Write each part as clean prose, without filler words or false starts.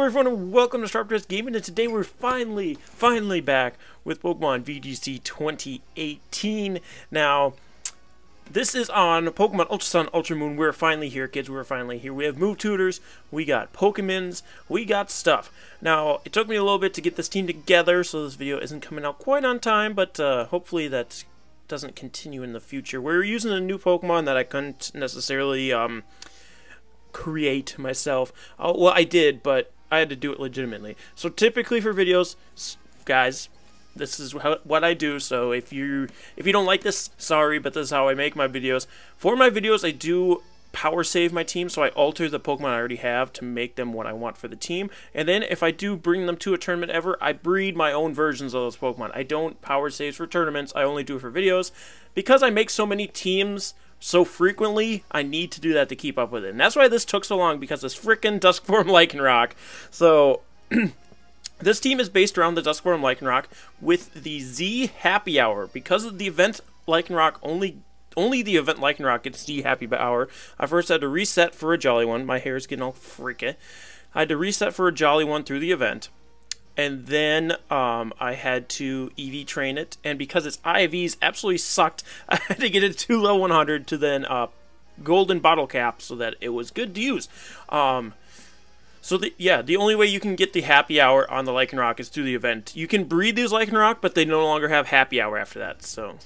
everyone, and welcome to Sharp Dress Gaming, and today we're finally back with Pokemon VGC 2018. Now, this is on Pokemon Ultra Sun, Ultra Moon. We're finally here, kids. We're finally here. We have move tutors, we got Pokemons, we got stuff. Now, it took me a little bit to get this team together, so this video isn't coming out quite on time, but hopefully that doesn't continue in the future. We're using a new Pokemon that I couldn't necessarily create myself. Well, I did, but I had to do it legitimately. So typically for videos, guys, this is what I do. So if you don't like this, sorry, but this is how I make my videos. For my videos, I do power save my team, so I alter the Pokemon I already have to make them what I want for the team. And then if I do bring them to a tournament ever, I breed my own versions of those Pokemon. I don't power save for tournaments. I only do it for videos. Because I make so many teams so frequently, I need to do that to keep up with it. And that's why this took so long, because this frickin' Duskform Lycanroc. So, this team is based around the Duskform Lycanroc with the Z Happy Hour. Because of the event Lycanroc, only the event Lycanroc gets Z Happy Hour. I first had to reset for a Jolly One. My hair is getting all freaky. I had to reset for a Jolly One through the event. And then I had to EV train it, and because its IVs absolutely sucked, I had to get it to level 100 to then golden bottle cap so that it was good to use. The only way you can get the happy hour on the Lycanroc is through the event. You can breed these Lycanroc, but they no longer have happy hour after that. So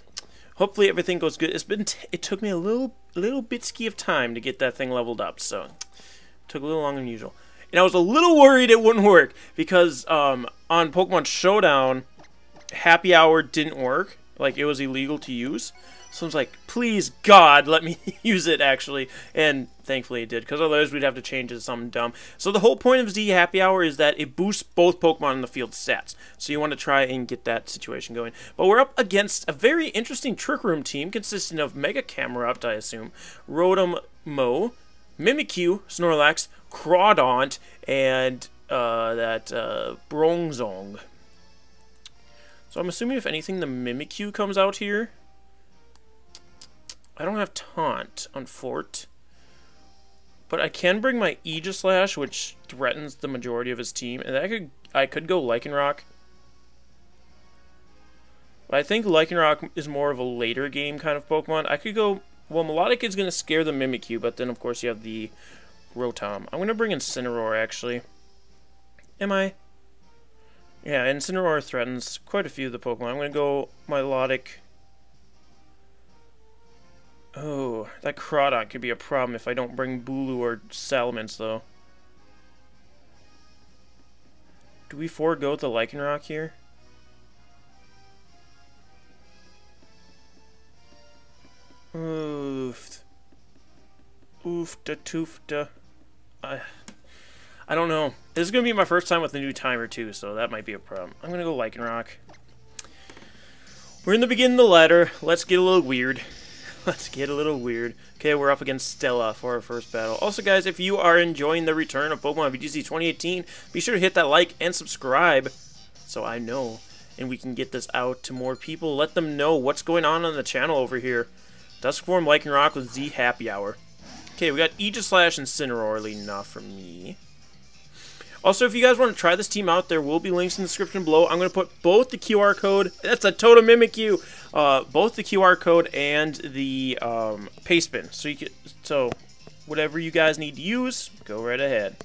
hopefully everything goes good. It took me a little bitski of time to get that thing leveled up, so it took a little longer than usual. And I was a little worried it wouldn't work, because on Pokemon Showdown, Happy Hour didn't work. Like, it was illegal to use. So I was like, please, God, let me use it, actually. And thankfully it did, because otherwise we'd have to change it to something dumb. So the whole point of Z Happy Hour is that it boosts both Pokemon in the field stats. So you want to try and get that situation going. But we're up against a very interesting Trick Room team, consisting of Mega Camerupt, I assume, Rotom Mow, Mimikyu, Snorlax, Crawdaunt, and Bronzong. So I'm assuming if anything the Mimikyu comes out here. I don't have Taunt on Fort, but I can bring my Aegislash, which threatens the majority of his team, and I could go Lycanroc. But I think Lycanroc is more of a later game kind of Pokemon. I could go. Well, Melodic is going to scare the Mimikyu, but then, of course, you have the Rotom. I'm going to bring Incineroar, actually. Am I? Yeah, Incineroar threatens quite a few of the Pokemon. I'm going to go Melodic. Oh, that Crawdaunt could be a problem if I don't bring Bulu or Salamence, though. Do we forego the Lycanroc here? Oofed. Oofda toofda. I don't know. This is going to be my first time with the new timer, too, so that might be a problem. I'm going to go Lycanroc. We're in the beginning of the ladder. Let's get a little weird. Let's get a little weird. Okay, we're up against Stella for our first battle. Also, guys, if you are enjoying the return of Pokemon VGC 2018, be sure to hit that like and subscribe so I know, and we can get this out to more people. Let them know what's going on the channel over here. Duskform Lycanroc with Z Happy Hour. Okay, we got Aegislash and Incineroar leading off for me. Also, if you guys want to try this team out, there will be links in the description below. I'm going to put both the QR code, that's a Totem Mimikyu, both the QR code and the Pastebin. So whatever you guys need to use, go right ahead.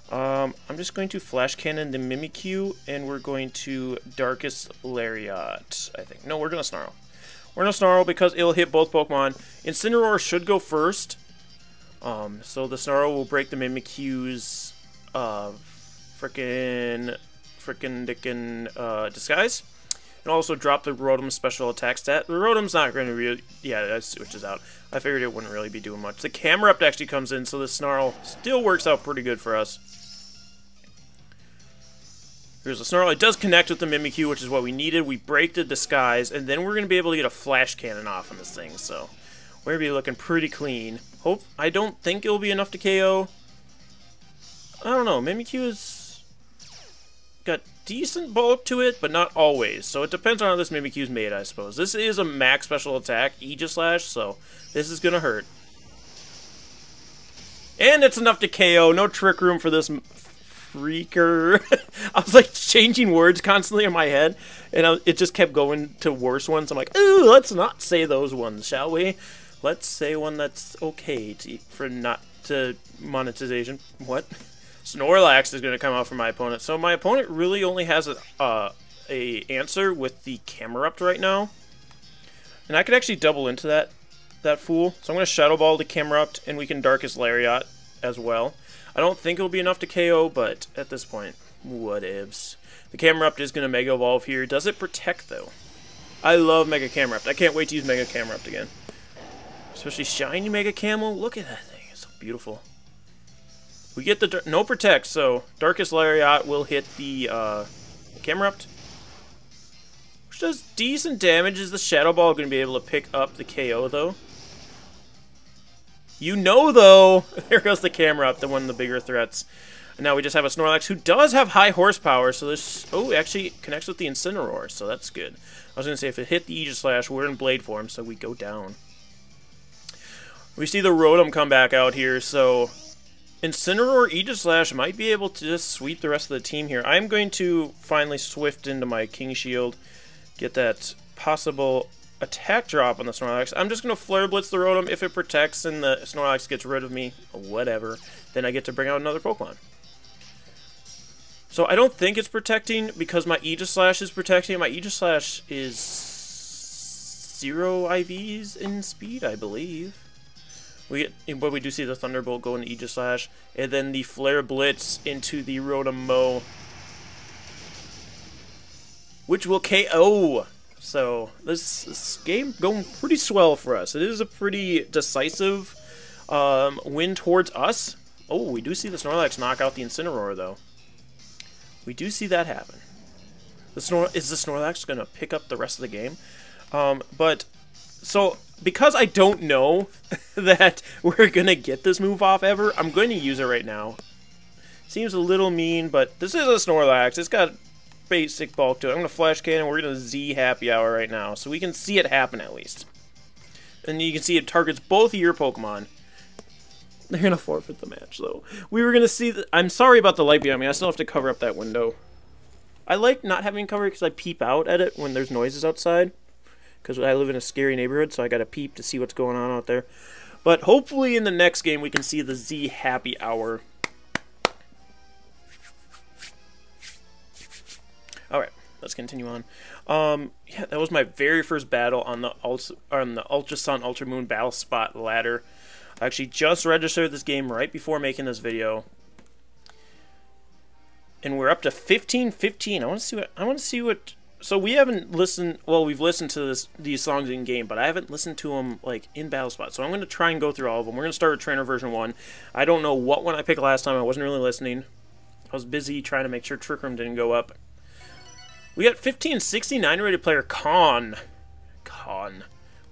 I'm just going to Flash Cannon the Mimikyu, and we're going to Darkest Lariat, I think. No, we're going to Snarl. We're going to Snarl because it'll hit both Pokemon. Incineroar should go first. So the Snarl will break the Mimikyu's frickin' disguise. And also drop the Rotom's special attack stat. The Rotom's not going to really... Yeah, that switches out. I figured it wouldn't really be doing much. The Camerupt actually comes in, so the Snarl still works out pretty good for us. Here's the Snarl. It does connect with the Mimikyu, which is what we needed. We break the disguise, and then we're going to be able to get a Flash Cannon off on this thing, so we're going to be looking pretty clean. I don't think it'll be enough to KO. I don't know. Mimikyu's got decent bulk to it, but not always. So it depends on how this Mimikyu's made, I suppose. This is a max special attack, Aegislash, so this is going to hurt. And it's enough to KO. No Trick Room for this freaker. I was like changing words constantly in my head, and it just kept going to worse ones. I'm like, ooh, let's not say those ones, shall we? Let's say one that's okay for not to monetization. What? Snorlax is going to come out for my opponent. So my opponent really only has a answer with the Camerupt right now, and I could actually double into that fool. So I'm going to Shadow Ball the Camerupt, and we can Darkest Lariat as well. I don't think it'll be enough to KO, but at this point, whatevs. The Camerupt is going to Mega Evolve here. Does it protect, though? I love Mega Camerupt. I can't wait to use Mega Camerupt again. Especially Shiny Mega Camel. Look at that thing. It's so beautiful. We get the... No Protect, so Darkest Lariat will hit the Camerupt. Which does decent damage. Is the Shadow Ball going to be able to pick up the KO, though? You know, though, there goes the Camerupt, the one of the bigger threats. And now we just have a Snorlax who does have high horsepower, so this... Oh, it actually connects with the Incineroar, so that's good. I was going to say, if it hit the Aegis Slash, we're in Blade form, so we go down. We see the Rotom come back out here, so... Incineroar, Aegis Slash might be able to just sweep the rest of the team here. I'm going to finally Swift into my King Shield, get that possible... attack drop on the Snorlax. I'm just going to Flare Blitz the Rotom. If it protects and the Snorlax gets rid of me, whatever, then I get to bring out another Pokemon. So I don't think it's protecting because my Aegis Slash is protecting. My Aegis Slash is 0 IVs in speed, I believe. But we do see the Thunderbolt go into Aegis Slash, and then the Flare Blitz into the Rotom-Mow, which will KO. So, this game going pretty swell for us. It is a pretty decisive win towards us. Oh, we do see the Snorlax knock out the Incineroar, though. We do see that happen. Is the Snorlax going to pick up the rest of the game? So, because I don't know that we're going to get this move off ever, I'm going to use it right now. Seems a little mean, but this is a Snorlax. It's got... basic bulk to it. I'm going to Flash Cannon. We're going to Z Happy Hour right now, so we can see it happen at least. And you can see it targets both of your Pokemon. They're going to forfeit the match, though. We were going to see... I'm sorry about the light behind me. I still have to cover up that window. I like not having cover because I peep out at it when there's noises outside. Because I live in a scary neighborhood, so I got to peep to see what's going on out there. But hopefully in the next game we can see the Z Happy Hour. Alright, let's continue on. Yeah, that was my very first battle on the Ultra Sun, Ultra Moon Battle Spot ladder. I actually just registered this game right before making this video. And we're up to 15-15. I want to see what so we haven't listened, well, we've listened to these songs in game, but I haven't listened to them like in Battle Spot. So I'm going to try and go through all of them. We're going to start with Trainer version 1. I don't know what one I picked last time. I wasn't really listening. I was busy trying to make sure Trick Room didn't go up. We got 1569 rated player Con.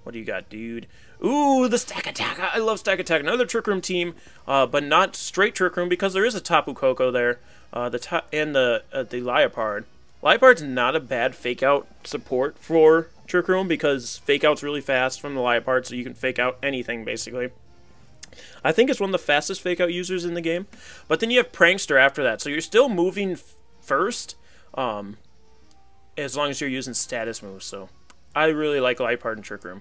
What do you got, dude? Ooh, the Stack Attack. I love Stack Attack. Another Trick Room team, but not straight Trick Room because there is a Tapu Koko there. The Liepard. Liepard's not a bad fake out support for Trick Room because fake out's really fast from the Liepard, so you can fake out anything basically. I think it's one of the fastest fake out users in the game. But then you have Prankster after that, so you're still moving first. As long as you're using status moves, so I really like Liepard and Trick Room.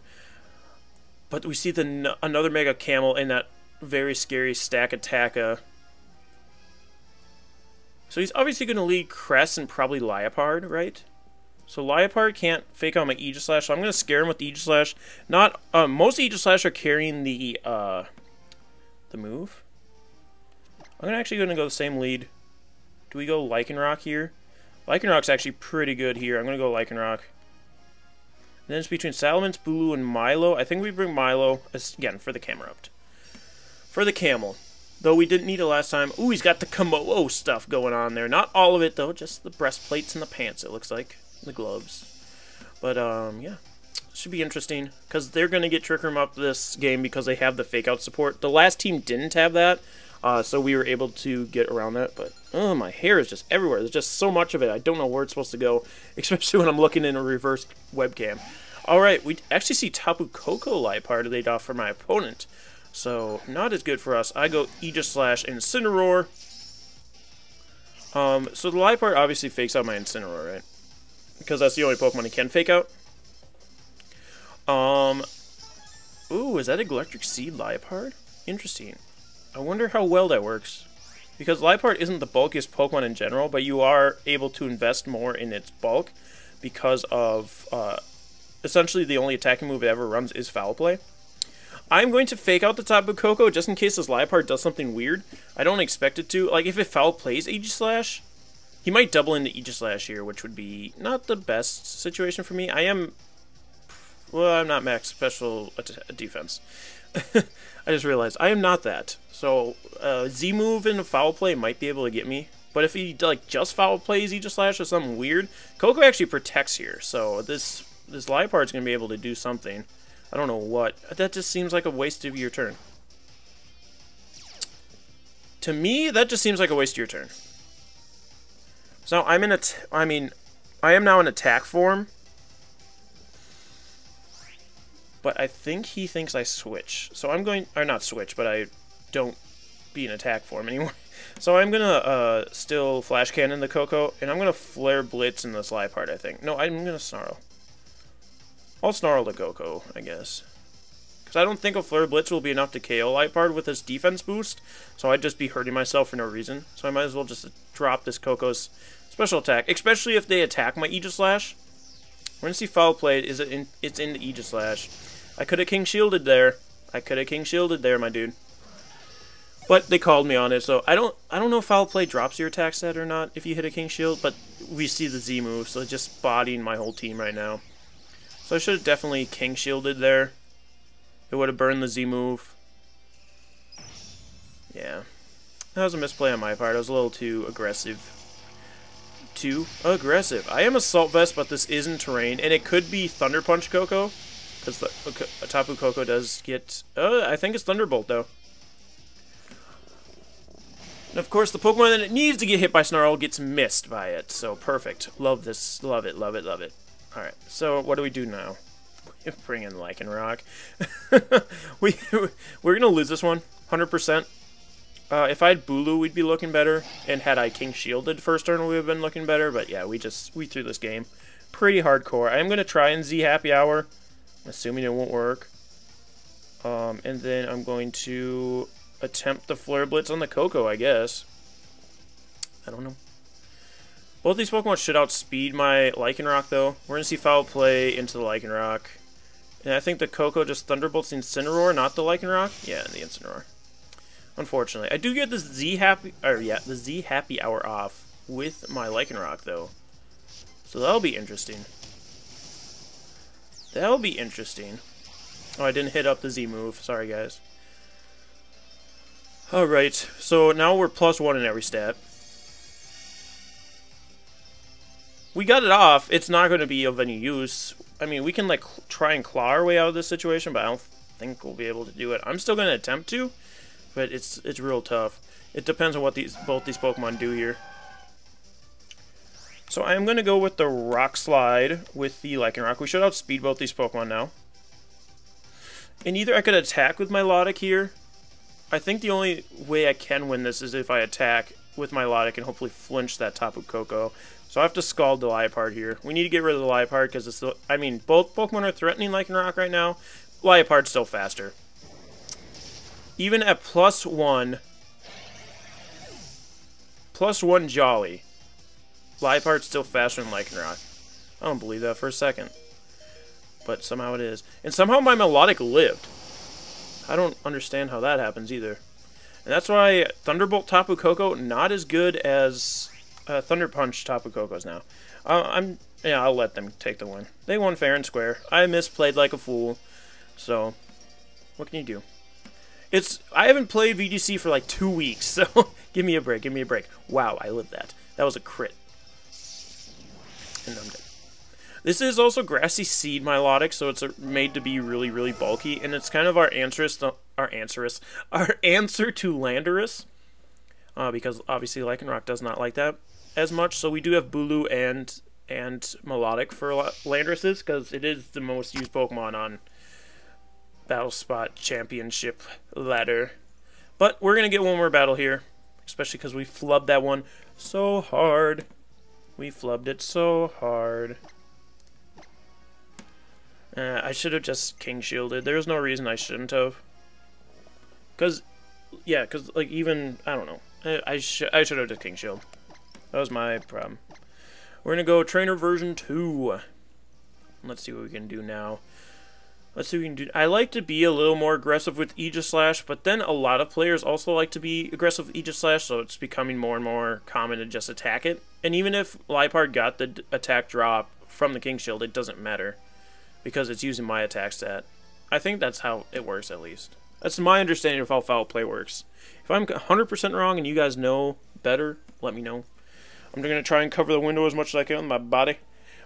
But we see another Mega Camel in that very scary Stack Attacka. So he's obviously going to lead Cress and probably Liepard, right? So Liepard can't fake out my Aegis Slash, so I'm going to scare him with the Aegis Slash. Most Aegis Slash are carrying the move. I'm actually going to go the same lead. Do we go Lycanroc here? Lycanroc's actually pretty good here. I'm going to go Lycanroc. And then it's between Salamence, Bulu, and Milo. I think we bring Milo, again, for the Camerupt. For the Camel. Though we didn't need it last time. Ooh, he's got the Komodo stuff going on there. Not all of it, though. Just the breastplates and the pants, it looks like. The gloves. But, yeah. Should be interesting. Because they're going to get Trick Room up this game because they have the fake out support. The last team didn't have that. So we were able to get around that. But, oh, my hair is just everywhere. There's just so much of it. I don't know where it's supposed to go. Especially when I'm looking in a reverse webcam. Alright, we actually see Tapu Koko Liepard laid off for my opponent. So, not as good for us. I go Aegis Slash Incineroar. So the Liepard obviously fakes out my Incineroar, right? Because that's the only Pokemon he can fake out. Ooh, is that Electric Seed Liepard? Interesting. I wonder how well that works. Because Liepard isn't the bulkiest Pokemon in general, but you are able to invest more in its bulk because of, essentially the only attacking move it ever runs is Foul Play. I'm going to fake out the Tapu Koko just in case this Liepard does something weird. I don't expect it to. Like, if it Foul Plays Aegislash, he might double into Aegislash here, which would be not the best situation for me. Well, I'm not max special defense. I just realized I am not that. So, Z-move and a Foul Play might be able to get me. But if he, like, just Foul Plays Aegislash or something weird, Koko actually protects here. So, this Liepard's going to be able to do something. I don't know what. That just seems like a waste of your turn. To me, that just seems like a waste of your turn. So I'm in I am now in attack form. But I think he thinks I switch. So I'm going, or not switch, but I don't be in attack form anymore. So I'm gonna still Flash Cannon the Koko, and I'm gonna Flare Blitz in this Liepard, I think. No, I'm gonna Snarl. I'll Snarl the Koko, I guess. Because I don't think a Flare Blitz will be enough to KO Liepard with his defense boost, so I'd just be hurting myself for no reason. So I might as well just drop this Koko's special attack, especially if they attack my Aegislash. We're going to see Foul Play, it's in the Aegislash. I could have King Shielded there. My dude. But they called me on it, so I don't know if Foul Play drops your attack stat or not if you hit a King Shield, but we see the Z move, so just bodying my whole team right now. So I should have definitely King Shielded there. It would have burned the Z move. Yeah. That was a misplay on my part. I was a little too aggressive. I am Assault Vest, but this isn't terrain, and it could be Thunder Punch Koko, because the Tapu Koko does get... I think it's Thunderbolt, though. And of course, the Pokemon that it needs to get hit by Snarl gets missed by it, so perfect. Love this. Love it, love it, love it. Alright, so what do we do now? Bring in Lycanroc. We're going to lose this one, 100%. If I had Bulu, we'd be looking better. And had I King Shielded first turn, we would have been looking better. But yeah, we threw this game pretty hardcore. I am going to try and Z Happy Hour, assuming it won't work. And then I'm going to attempt the Flare Blitz on the Koko, I guess. I don't know. Both these Pokemon should outspeed my Lycanroc, though. We're going to see Foul Play into the Lycanroc. And I think the Koko just Thunderbolts the Incineroar, not the Lycanroc. Yeah, the Incineroar. Unfortunately. I do get the Z Happy Hour off with my Lycanroc, though. So that'll be interesting. Oh, I didn't hit up the Z move. Sorry, guys. Alright, so now we're +1 in every stat. We got it off. It's not going to be of any use. I mean, we can, like, try and claw our way out of this situation, but I don't think we'll be able to do it. I'm still going to attempt to, but it's real tough. It depends on what both these Pokemon do here. So I'm going to go with the Rock Slide with the Lycanroc. We should outspeed both these Pokemon now. And either I could attack with my Milotic here. I think the only way I can win this is if I attack with my Milotic and hopefully flinch that Tapu Koko. So I have to Scald the Liepard here. We need to get rid of the Liepard because it's still... I mean, both Pokemon are threatening Lycanroc right now. Liepard's still faster. Even at +1 Jolly, Liepard's still faster than Lycanroc. I don't believe that for a second. But somehow it is. And somehow my Milotic lived. I don't understand how that happens either. And that's why Thunderbolt Tapu Koko not as good as Thunder Punch Tapu Kokos now. I'll let them take the win. They won fair and square. I misplayed like a fool. So, what can you do? I haven't played VGC for like 2 weeks, so give me a break, give me a break. Wow, I lived that. That was a crit. And I'm dead. This is also Grassy Seed Milotic, so it's made to be really, really bulky, and it's kind of our answer to Landorus, because obviously Lycanroc does not like that as much, so we do have Bulu and Milotic for Landorus's, because it is the most used Pokemon on Battlespot Championship ladder. But we're going to get one more battle here, especially because we flubbed that one So hard. We flubbed it so hard. I should have just king shielded. There's no reason I shouldn't have. Cause, yeah, cause like even I don't know. I should have just king shield. That was my problem. We're gonna go trainer version 2. Let's see what we can do now. Let's see what we can do. I like to be a little more aggressive with Aegis Slash, but then a lot of players also like to be aggressive with Aegis Slash, so it's becoming more and more common to just attack it. And even if Liepard got the attack drop from the king shield, it doesn't matter, because it's using my attack stat. I think that's how it works, at least. That's my understanding of how foul play works. If I'm 100% wrong and you guys know better, let me know. I'm going to try and cover the window as much as I can with my body.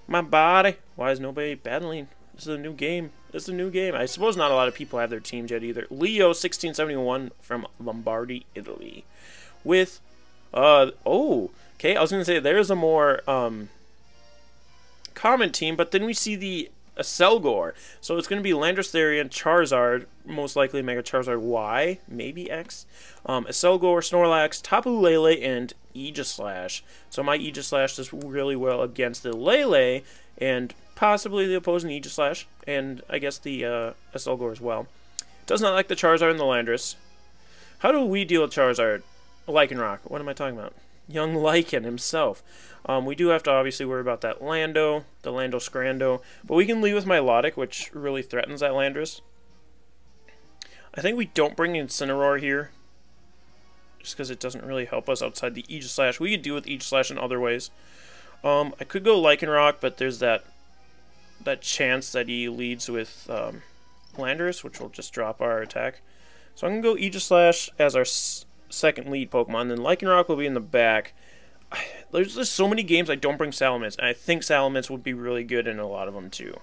My body! Why is nobody battling? This is a new game. This is a new game. I suppose not a lot of people have their teams yet either. Leo 1671 from Lombardy, Italy. With, okay, I was going to say there's a more, common team, but then we see the Selgor. So it's going to be Landorus Therian, Charizard, most likely Mega Charizard Y, maybe X, Selgor, Snorlax, Tapu Lele, and Aegis Slash. So my Aegis Slash does really well against the Lele, and possibly the opposing Aegis Slash, and I guess the Selgor as well. Does not like the Charizard and the Landorus. How do we deal with Charizard? Lycanroc. What am I talking about? Young Lycan himself. We do have to obviously worry about that Lando, the Lando Scrando, but we can lead with Milotic, which really threatens that Landorus. I think we don't bring Incineroar here, just because it doesn't really help us outside the Aegis Slash. We could deal with Aegis Slash in other ways. I could go Lycanroc, but there's that chance that he leads with Landorus, which will just drop our attack. So I'm going to go Aegis Slash as our second lead Pokemon, then Lycanroc will be in the back. There's just so many games I don't bring Salamence, and I think Salamence would be really good in a lot of them too.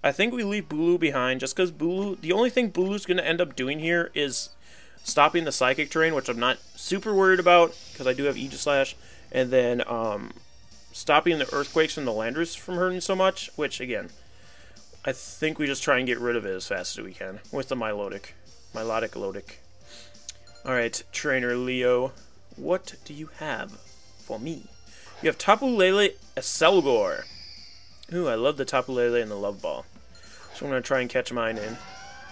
I think we leave Bulu behind just because the only thing Bulu's going to end up doing here is stopping the Psychic terrain, which I'm not super worried about because I do have Aegis Slash, and then stopping the Earthquakes from the Landorus from hurting so much, which again, I think we just try and get rid of it as fast as we can with the Milotic. Alright, Trainer Leo, what do you have for me? You have Tapu Lele, a Selgor. Ooh, I love the Tapu Lele and the Love Ball. So I'm going to try and catch mine in.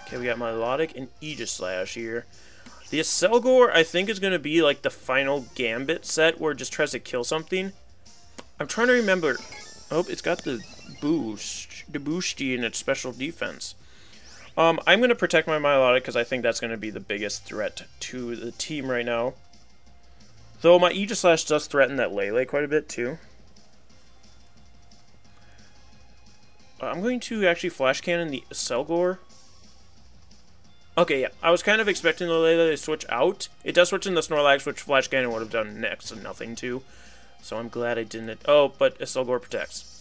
Okay, we got Milotic and Aegis Slash here. The Selgor, I think, is going to be like the final Gambit set where it just tries to kill something. I'm trying to remember. Oh, it's got the boosty in its special defense. I'm going to protect my Milotic because I think that's going to be the biggest threat to the team right now. Though my Aegis Slash does threaten that Lele quite a bit too. I'm going to actually Flash Cannon the Selgor. Okay, yeah, I was kind of expecting the Lele to switch out. It does switch in the Snorlax, which Flash Cannon would have done next to nothing to. So I'm glad I didn't. Oh, but Selgor protects.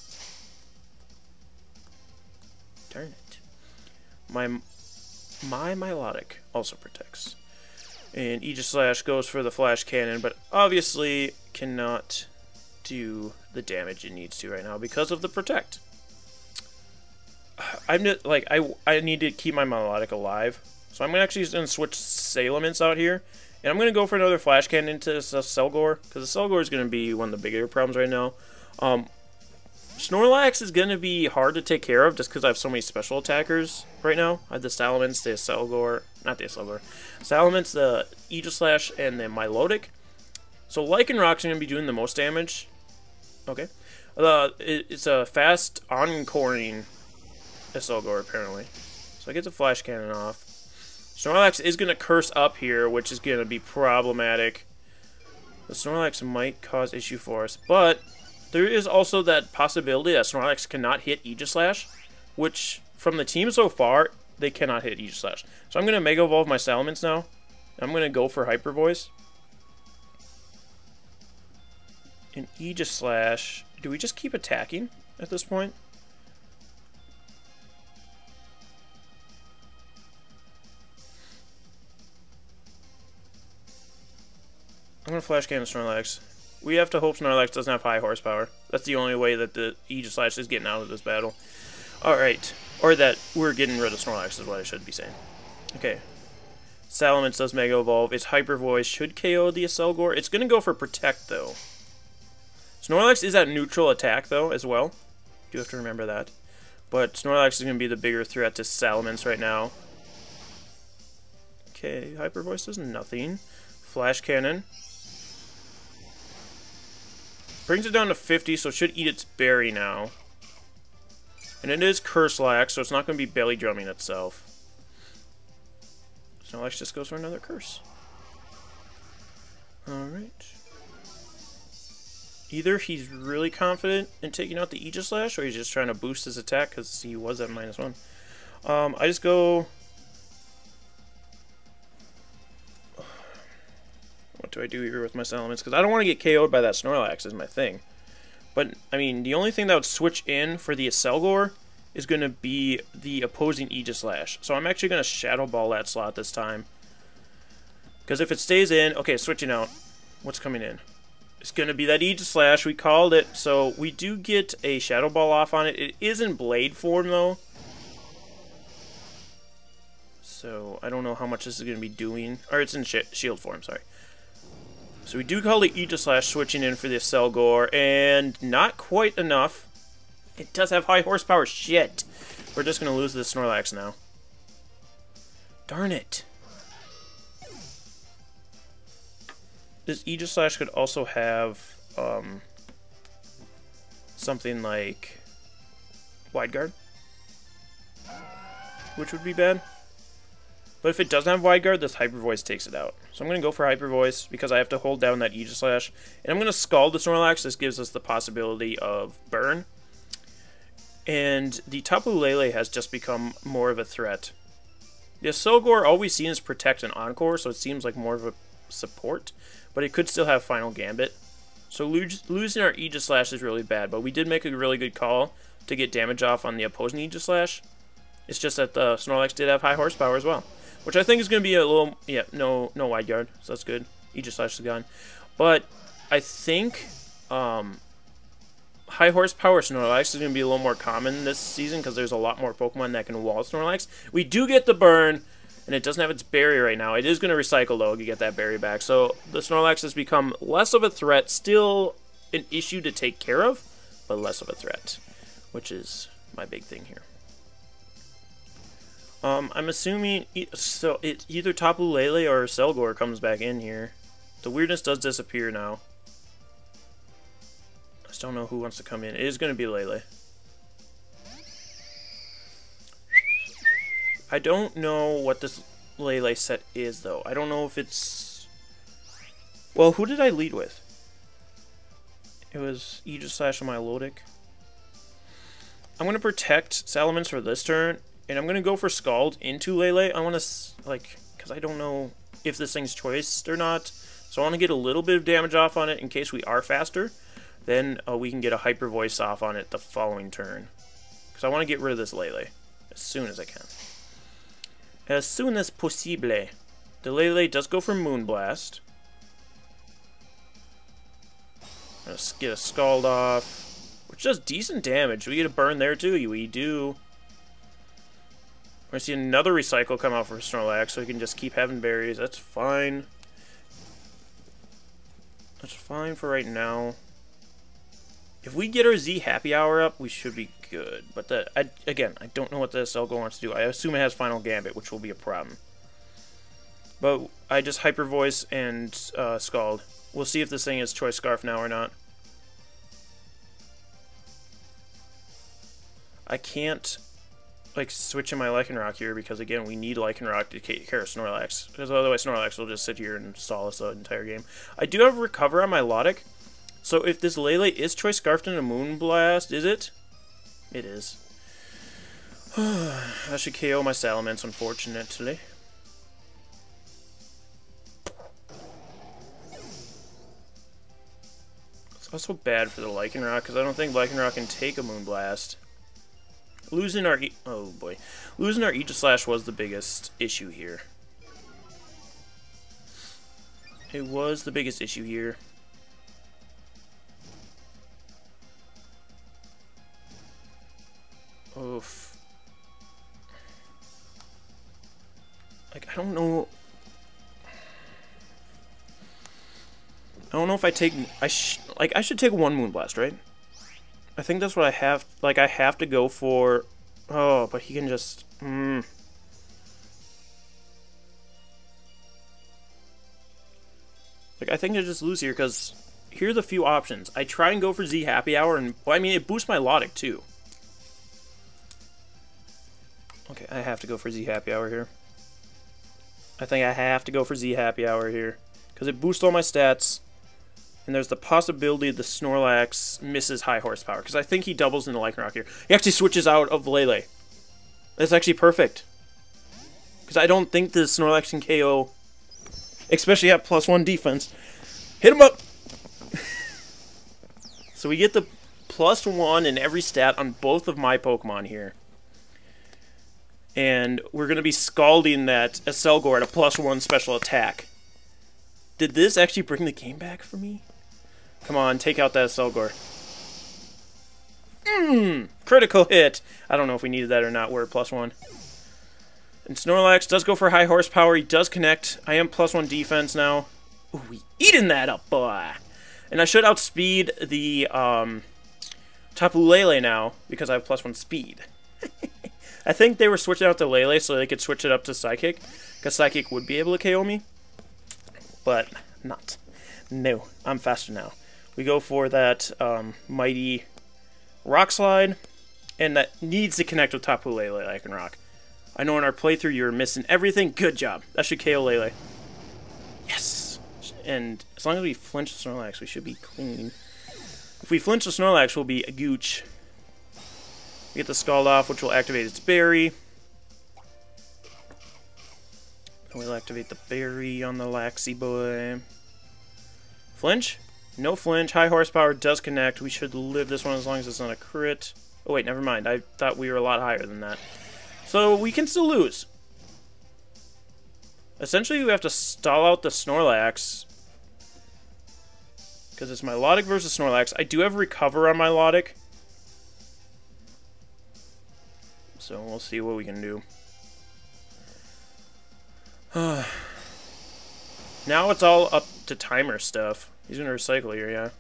Darn it. My Milotic also protects. And Aegis Slash goes for the Flash Cannon, but obviously cannot do the damage it needs to right now because of the Protect. I need to keep my Milotic alive. So I'm actually going to switch Salamence out here. And I'm going to go for another Flash Cannon into Selgor, because the Selgor is going to be one of the bigger problems right now. Snorlax is going to be hard to take care of just because I have so many special attackers right now. I have the Salamence, the Selgor, not the Selgor, Salamence, the Aegis Slash, and the Milotic. So Lycanroc's going to be doing the most damage. Okay. It's a fast encoring Selgor apparently. So I get the Flash Cannon off. Snorlax is going to curse up here, which is going to be problematic. The Snorlax might cause issue for us, but there is also that possibility that Snorlax cannot hit Aegis Slash, which, from the team so far, they cannot hit Aegis Slash. So I'm going to Mega Evolve my Salamence now. I'm going to go for Hyper Voice. And Aegis Slash, do we just keep attacking at this point? I'm going to Flash Cannon Snorlax. We have to hope Snorlax doesn't have high horsepower. That's the only way that the Aegis Slash is getting out of this battle. Alright. Or that we're getting rid of Snorlax is what I should be saying. Okay. Salamence does Mega Evolve. Its Hyper Voice should KO the Selgor. It's going to go for Protect, though. Snorlax is at neutral attack, though, as well. Do have to remember that. But Snorlax is going to be the bigger threat to Salamence right now. Okay, Hyper Voice does nothing. Flash Cannon. Brings it down to 50, so it should eat its berry now. And it is Curse-Lax, so it's not going to be belly drumming itself. Snorlax just goes for another Curse. Alright. Either he's really confident in taking out the Aegislash, or he's just trying to boost his attack, because he was at -1. I just go... What do I do here with my Salamence? Because I don't want to get KO'd by that Snorlax is my thing. But, I mean, the only thing that would switch in for the Acelgor is going to be the opposing Aegislash. So I'm actually going to Shadow Ball that slot this time. Because if it stays in... Okay, switching out. What's coming in? It's going to be that Aegislash. We called it. So we do get a Shadow Ball off on it. It is in Blade form, though. So I don't know how much this is going to be doing. Or it's in Shield form, sorry. So we do call the Aegislash switching in for the Acelgor, and not quite enough. It does have high horsepower. Shit. We're just going to lose this Snorlax now. Darn it. This Aegislash could also have something like Wide Guard, which would be bad. But if it doesn't have Wide Guard, this Hyper Voice takes it out. So I'm going to go for Hyper Voice because I have to hold down that Aegislash. And I'm going to Scald the Snorlax. This gives us the possibility of Burn. And the Tapu Lele has just become more of a threat. The Acelgor, all we've seen is Protect and Encore, so it seems like more of a support. But it could still have Final Gambit. So losing our Aegislash is really bad, but we did make a really good call to get damage off on the opposing Aegislash. It's just that the Snorlax did have high horsepower as well. Which I think is going to be a little... Yeah, no Wide Guard, so that's good. Aegislash is gone. But I think high horsepower Snorlax is going to be a little more common this season because there's a lot more Pokemon that can wall Snorlax. We do get the burn, and it doesn't have its berry right now. It is going to recycle, though, to get that berry back. So the Snorlax has become less of a threat. Still an issue to take care of, but less of a threat, which is my big thing here. I'm assuming so it's either Tapu Lele or Acelgor comes back in here. The weirdness does disappear now. I just don't know who wants to come in. It is going to be Lele. I don't know what this Lele set is, though. I don't know if it's... Well, who did I lead with? It was Aegislash and Milotic. I'm going to protect Salamence for this turn. And I'm going to go for Scald into Lele. I want to, like, because I don't know if this thing's choiced or not. So I want to get a little bit of damage off on it in case we are faster. Then we can get a Hyper Voice off on it the following turn. Because I want to get rid of this Lele as soon as I can. As soon as possible. The Lele does go for Moonblast. Let's get a Scald off. Which does decent damage. We get a burn there too. We do. We're going to see another Recycle come out for Snorlax, so we can just keep having berries. That's fine. That's fine for right now. If we get our Z Happy Hour up, we should be good. But again, I don't know what the Acelgor wants to do. I assume it has Final Gambit, which will be a problem. But I just Hyper Voice and Scald. We'll see if this thing is Choice Scarf now or not. I can't... like switching my Lycanroc here because again we need Lycanroc to take care of Snorlax because otherwise Snorlax will just sit here and stall us the entire game. I do have Recover on my Milotic, so if this Lele is Choice Scarfed in a Moonblast, is it? It is. I should KO my Salamence, unfortunately. It's also bad for the Lycanroc because I don't think Lycanroc can take a Moonblast. Losing our losing our Aegislash was the biggest issue here. It was the biggest issue here. Oof. Like, I don't know. I don't know if I take... I should take one Moonblast, right? I think that's what I have... Like, I have to go for... Oh, but he can just... Like, I think I just lose here, because... Here are the few options. I try and go for Z Happy Hour, and... Well, I mean, it boosts my Logic, too. Okay, I have to go for Z Happy Hour here. I think I have to go for Z Happy Hour here. Because it boosts all my stats. And there's the possibility the Snorlax misses high horsepower. Because I think he doubles into Lycanroc here. He actually switches out of Lele. That's actually perfect. Because I don't think the Snorlax can KO. Especially at +1 defense. Hit him up! So we get the +1 in every stat on both of my Pokemon here. And we're going to be scalding that Aselgor at a +1 special attack. Did this actually bring the game back for me? Come on, take out that Aselgor. Critical hit! I don't know if we needed that or not, we're at +1. And Snorlax does go for high horsepower, he does connect. I am +1 defense now. Ooh, we eating that up, boy! And I should outspeed the Tapu Lele now, because I have +1 speed. I think they were switching out to Lele so they could switch it up to Psychic, because Psychic would be able to KO me. But not. No, I'm faster now. We go for that mighty Rock Slide, and that needs to connect with Tapu Lele Lycanroc. I know in our playthrough you were missing everything. Good job. That should KO Lele. Yes! And as long as we flinch the Snorlax, we should be clean. If we flinch the Snorlax, we'll be a gooch. We get the Scald off, which will activate its berry. And we'll activate the berry on the Laxy boy. Flinch? No flinch. High horsepower does connect. We should live this one as long as it's not a crit. Oh wait, never mind. I thought we were a lot higher than that. So we can still lose. Essentially, we have to stall out the Snorlax. Because it's Milotic versus Snorlax. I do have Recover on my Milotic. So we'll see what we can do. Now it's all up to timer stuff. He's going to recycle here, yeah.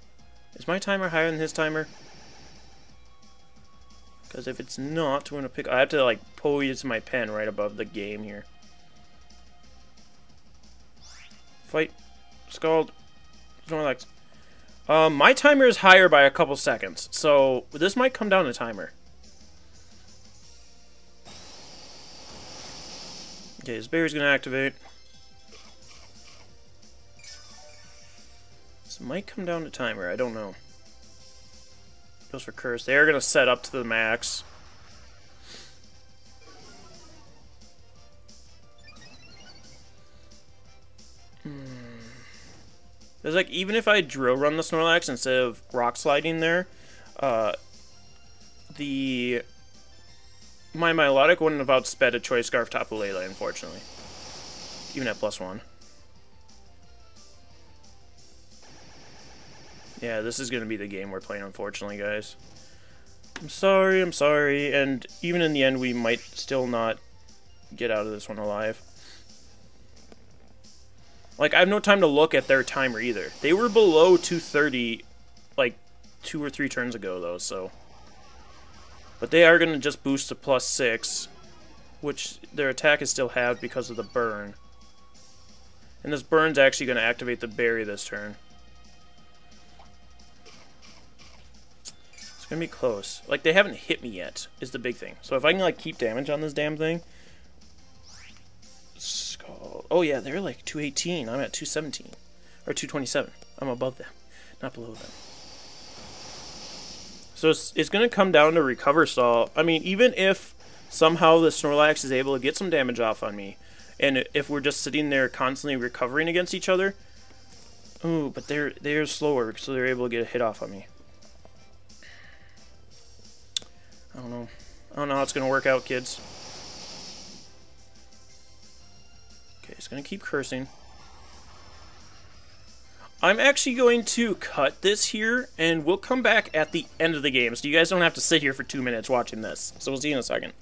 Is my timer higher than his timer? Because if it's not, we're going to pick... I have to, like, pose my pen right above the game here. Fight. Scald. Snorlax. My timer is higher by a couple seconds, so this might come down to timer. Okay, his berry's gonna activate. This might come down to timer, I don't know. Goes for Curse. They are gonna set up to the max. It's like, even if I drill run the Snorlax instead of rock sliding there, my Milotic wouldn't have outsped a Choice Scarf Tapu Lele, unfortunately. Even at +1. Yeah, this is going to be the game we're playing, unfortunately, guys. I'm sorry, and even in the end, we might still not get out of this one alive. Like, I have no time to look at their timer either. They were below 230, like, 2 or 3 turns ago, though, so... But they are going to just boost to +6, which their attack is still halved because of the burn. And this burn's actually going to activate the berry this turn. It's going to be close. Like, they haven't hit me yet, is the big thing. So if I can, like, keep damage on this damn thing... Oh yeah, they're like 218. I'm at 217. Or 227. I'm above them, not below them. So it's going to come down to recover stall. I mean, even if somehow the Snorlax is able to get some damage off on me, and if we're just sitting there constantly recovering against each other... Ooh, but they're slower, so they're able to get a hit off on me. I don't know. I don't know how it's going to work out, kids. Okay, it's going to keep cursing. I'm actually going to cut this here, and we'll come back at the end of the game, so you guys don't have to sit here for 2 minutes watching this. So we'll see you in a second.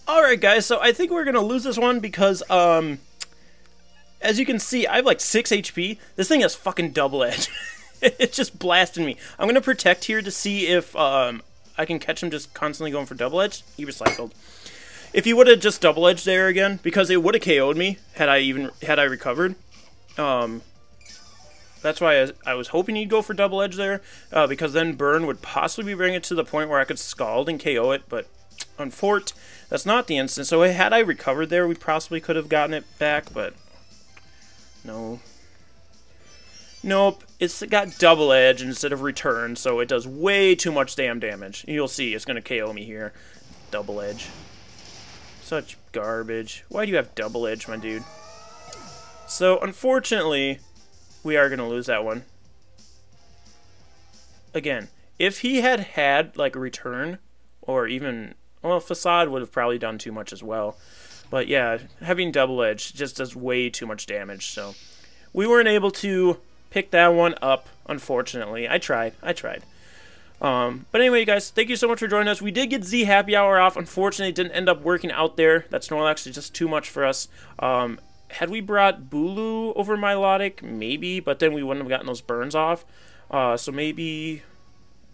Alright guys, so I think we're going to lose this one because, as you can see, I have like 6 HP. This thing has fucking double edge. It's just blasting me. I'm going to protect here to see if I can catch him just constantly going for double edge. He recycled. If he would have just double edged there again, because it would have KO'd me had I recovered. That's why I was hoping he'd go for double edge there, because then burn would possibly bring it to the point where I could scald and KO it, but unfortunately, that's not the instance. So had I recovered there, we possibly could have gotten it back, but no. Nope, it's got double edge instead of return, so it does way too much damn damage. You'll see, it's going to KO me here. Double edge. Such garbage. Why do you have double edge, my dude? So, unfortunately, we are going to lose that one. Again, if he had, like, a return, or even, well, Facade would have probably done too much as well. But, yeah, having double edge just does way too much damage, so we weren't able to pick that one up, unfortunately. I tried. But anyway, guys, thank you so much for joining us. We did get Z Happy Hour off. Unfortunately, it didn't end up working out there. That Snorlax is just too much for us. Had we brought Bulu over Milotic, maybe, but then we wouldn't have gotten those burns off. So maybe,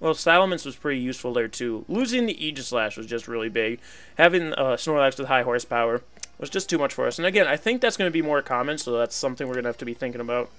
well, Salamence was pretty useful there too. Losing the Aegislash was just really big. Having Snorlax with high horsepower was just too much for us. And again, I think that's going to be more common, so that's something we're going to have to be thinking about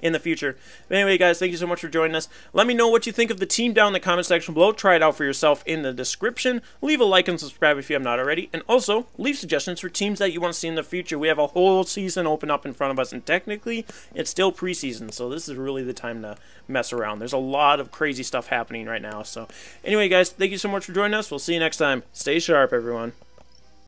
in the future. But anyway, guys, thank you so much for joining us. Let me know what you think of the team down in the comment section below. Try it out for yourself in the description. Leave a like and subscribe if you have not already. And also, leave suggestions for teams that you want to see in the future. We have a whole season open up in front of us, and technically, it's still preseason, so this is really the time to mess around. There's a lot of crazy stuff happening right now. So anyway, guys, thank you so much for joining us. We'll see you next time. Stay sharp, everyone.